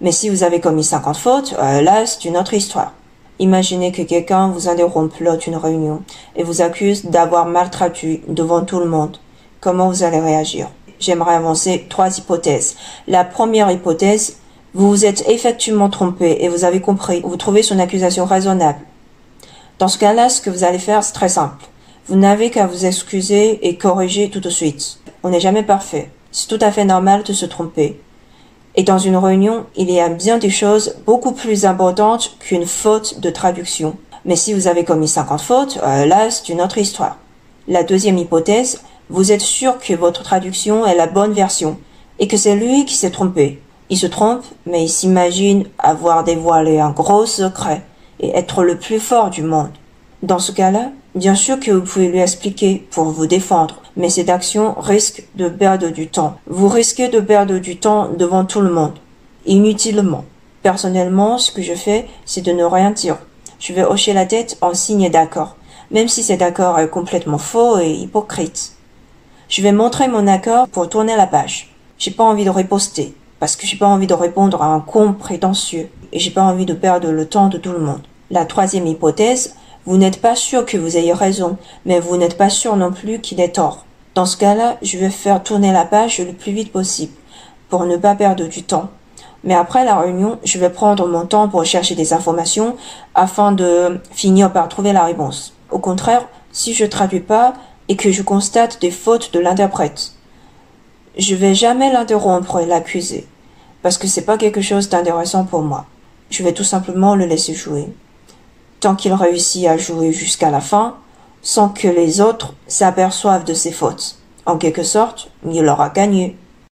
Mais si vous avez commis 50 fautes, là, c'est une autre histoire. Imaginez que quelqu'un vous interrompt lors d'une réunion et vous accuse d'avoir mal traduit devant tout le monde. Comment vous allez réagir? J'aimerais avancer 3 hypothèses. La première hypothèse, vous vous êtes effectivement trompé et vous avez compris. Vous trouvez son accusation raisonnable. Dans ce cas-là, ce que vous allez faire, c'est très simple. Vous n'avez qu'à vous excuser et corriger tout de suite. On n'est jamais parfait. C'est tout à fait normal de se tromper. Et dans une réunion, il y a bien des choses beaucoup plus importantes qu'une faute de traduction. Mais si vous avez commis 50 fautes, là, c'est une autre histoire. La deuxième hypothèse, vous êtes sûr que votre traduction est la bonne version et que c'est lui qui s'est trompé. Il se trompe, mais il s'imagine avoir dévoilé un gros secret et être le plus fort du monde. Dans ce cas-là, bien sûr que vous pouvez lui expliquer pour vous défendre, mais cette action risque de perdre du temps. Vous risquez de perdre du temps devant tout le monde, inutilement. Personnellement, ce que je fais, c'est de ne rien dire. Je vais hocher la tête en signe d'accord, même si cet accord est complètement faux et hypocrite. Je vais montrer mon accord pour tourner la page. J'ai pas envie de riposter, parce que j'ai pas envie de répondre à un con prétentieux, et j'ai pas envie de perdre le temps de tout le monde. La troisième hypothèse, vous n'êtes pas sûr que vous ayez raison, mais vous n'êtes pas sûr non plus qu'il ait tort. Dans ce cas-là, je vais faire tourner la page le plus vite possible, pour ne pas perdre du temps. Mais après la réunion, je vais prendre mon temps pour chercher des informations afin de finir par trouver la réponse. Au contraire, si je traduis pas et que je constate des fautes de l'interprète, je vais jamais l'interrompre et l'accuser, parce que c'est pas quelque chose d'intéressant pour moi. Je vais tout simplement le laisser jouer. Tant qu'il réussit à jouer jusqu'à la fin, sans que les autres s'aperçoivent de ses fautes. En quelque sorte, il aura gagné.